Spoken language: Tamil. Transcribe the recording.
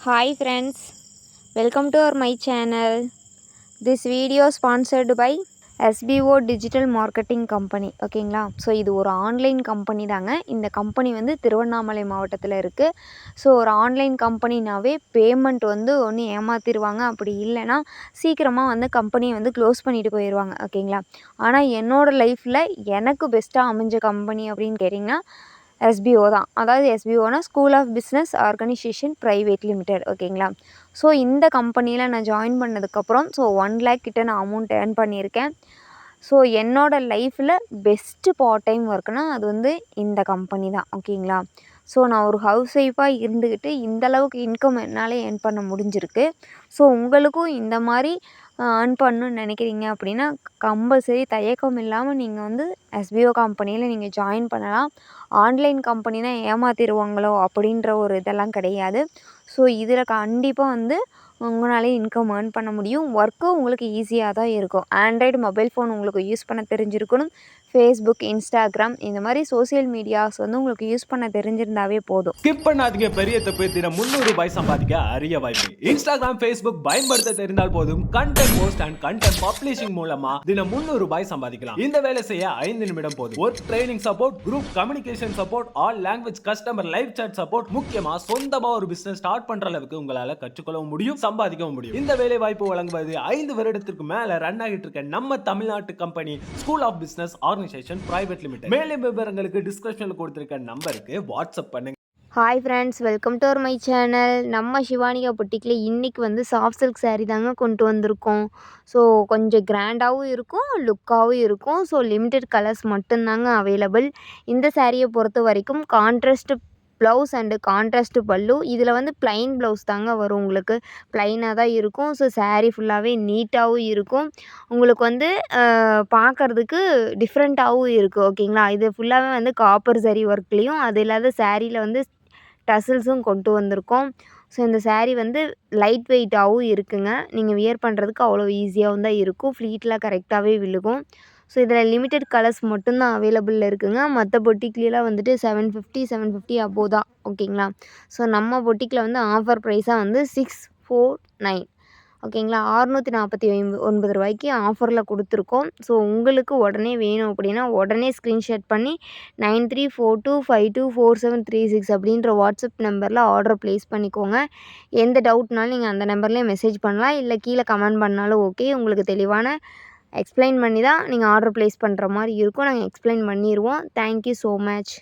Hi friends, welcome to my channel. This video sponsored by SBO digital marketing company. ஓகேங்களா. ஸோ இது ஒரு ஆன்லைன் கம்பெனி தாங்க. இந்த கம்பெனி வந்து திருவண்ணாமலை மாவட்டத்தில் இருக்குது. ஸோ ஒரு ஆன்லைன் கம்பெனினாவே பேமெண்ட் வந்து ஒன்று ஏமாற்றிடுவாங்க, அப்படி இல்லைன்னா சீக்கிரமாக வந்து கம்பெனியை வந்து க்ளோஸ் பண்ணிட்டு போயிடுவாங்க. ஓகேங்களா. ஆனால் என்னோடய லைஃப்பில் எனக்கு பெஸ்ட்டாக அமைஞ்ச கம்பெனி அப்படின்னு கேட்டிங்கன்னா எஸ்பிஓ தான். அதாவது எஸ்பிஓனா school of business organisation private limited. ஓகேங்களா. ஸோ இந்த கம்பெனியில் நான் ஜாயின் பண்ணதுக்கப்புறம் 1 lakh கிட்ட நான் அமௌண்ட் ஏர்ன் பண்ணியிருக்கேன். ஸோ என்னோடய லைஃப்பில் பெஸ்ட்டு பார்ட் டைம் ஒர்க்னால் அது வந்து இந்த கம்பெனி தான். ஓகேங்களா. ஸோ நான் ஒரு ஹவுஸ் ஒய்ஃபாக இருந்துக்கிட்டு இந்தளவுக்கு இன்கம் என்னால் ஏர்ன் பண்ண முடிஞ்சிருக்கு. ஸோ உங்களுக்கும் இந்த மாதிரி ஏர்ன் பண்ணணுன்னு நினைக்கிறீங்க அப்படின்னா கம்பல்சரி தயக்கம் இல்லாமல் நீங்கள் வந்து எஸ்பிஓ கம்பெனியில் நீங்கள் ஜாயின் பண்ணலாம். ஆன்லைன் கம்பெனினா ஏமாற்றிடுவாங்களோ அப்படின்ற ஒரு இதெல்லாம் கிடையாது. ஸோ இதில் கண்டிப்பாக வந்து உங்களாலே இன்கம் ஏர்ன் பண்ண முடியும். ஒர்க்கும் உங்களுக்கு ஈஸியாக தான் இருக்கும். ஆண்ட்ராய்டு மொபைல் ஃபோன் உங்களுக்கு யூஸ் பண்ண தெரிஞ்சிருக்கணும். ஃபேஸ்புக், இன்ஸ்டாகிராம் இந்த மாதிரி சோசியல் மீடியாஸ் வந்து உங்களுக்கு யூஸ் பண்ண தெரிஞ்சிருந்தாவே போதும். ஸ்கிப் பண்ணாதீங்க பெரிய தப்பு. தினம் 300 ரூபாய் சம்பாதிக்க அரிய வாய்ப்பு. இன்ஸ்டாகிராம், ஃபேஸ்புக் பயன்படுத்த தெரிந்தால் போதும் content post and content publishing மூலமா தினம் 300 ரூபாய் சம்பாதிக்கலாம். இந்த வேலை செய்ய 5 நிமிடம் போதும். Work training support, group communication support, all language customer live chat support, முக்கியமா சொந்தமா ஒரு பிசினஸ் ஸ்டார்ட் பண்ற அளவுக்கு உங்களால கற்றுக்கொள்ளவும் முடியும், சம்பாதிக்கவும் முடியும். இந்த வேலை வாய்ப்பு வழங்குவது 5 வருடத்திற்கு மேல ரன் ஆகிட்டு இருக்க நம்ம தமிழ்நாட்டு company school of business organisation private limited. மேலும் விவரங்களுக்கு டிஸ்கிரிப்ஷன்ல கொடுத்திருக்க நம்பருக்கு வாட்ஸ்அப் பண்ணுங்க. Hi friends, welcome to my channel. நம்ம சிவானிகா பொட்டிக்கில் இன்றைக்கி வந்து சாஃப்ட் சில்க் சாரீ தாங்க கொண்டு வந்திருக்கோம். ஸோ கொஞ்சம் கிராண்டாகவும் இருக்கும், லுக்காகவும் இருக்கும். ஸோ லிமிட்டெட் கலர்ஸ் மட்டும்தாங்க அவைலபிள். இந்த சாரியை பொறுத்த வரைக்கும் கான்ட்ராஸ்ட் ப்ளவுஸ் அண்டு கான்ட்ராஸ்ட் பல்லு. இதில் வந்து ப்ளைன் ப்ளவுஸ் தாங்க வரும், உங்களுக்கு ப்ளைனாக தான் இருக்கும். ஸோ சாரீ ஃபுல்லாகவே நீட்டாகவும் இருக்கும். உங்களுக்கு வந்து பார்க்குறதுக்கு டிஃப்ரெண்ட்டாகவும் இருக்குது. ஓகேங்களா. இது ஃபுல்லாகவே வந்து காப்பர் சரி ஒர்க்லேயும் அது இல்லாத சாரியில் வந்து டசல்ஸும் கொண்டு வந்திருக்கோம். ஸோ இந்த சாரீ வந்து லைட் வெயிட்டாகவும் இருக்குங்க. நீங்கள் வியர் பண்ணுறதுக்கு அவ்வளோ ஈஸியாகவும் தான் இருக்கும். ஃப்ளீட்லாம் கரெக்டாகவே விழுகும். ஸோ இதில் லிமிட்டெட் கலர்ஸ் மட்டும்தான் அவைலபிளில் இருக்குங்க. மற்ற பொட்டிக்லாம் வந்துட்டு 750 அபோவ் தான். ஓகேங்களா. ஸோ நம்ம பொட்டிக்கில் வந்து ஆஃபர் ப்ரைஸாக வந்து 649. ஓகேங்களா. 649 ரூபாய்க்கு ஆஃபரில் கொடுத்துருக்கோம். ஸோ உங்களுக்கு உடனே வேணும் அப்படின்னா உடனே ஸ்க்ரீன்ஷாட் பண்ணி 9342524736 அப்படின்ற வாட்ஸ்அப் நம்பரில் ஆர்டர் ப்ளேஸ் பண்ணிக்கோங்க. எந்த டவுட்னாலும் நீங்கள் அந்த நம்பர்லேயே மெசேஜ் பண்ணலாம், இல்லை கீழே கமெண்ட் பண்ணாலும் ஓகே. உங்களுக்கு தெளிவான எக்ஸ்பிளைன் பண்ணி தான் நீங்கள் ஆர்டர் ப்ளேஸ் பண்ணுற மாதிரி இருக்கும். நாங்கள் எக்ஸ்பிளைன் பண்ணிடுவோம். Thank you so much.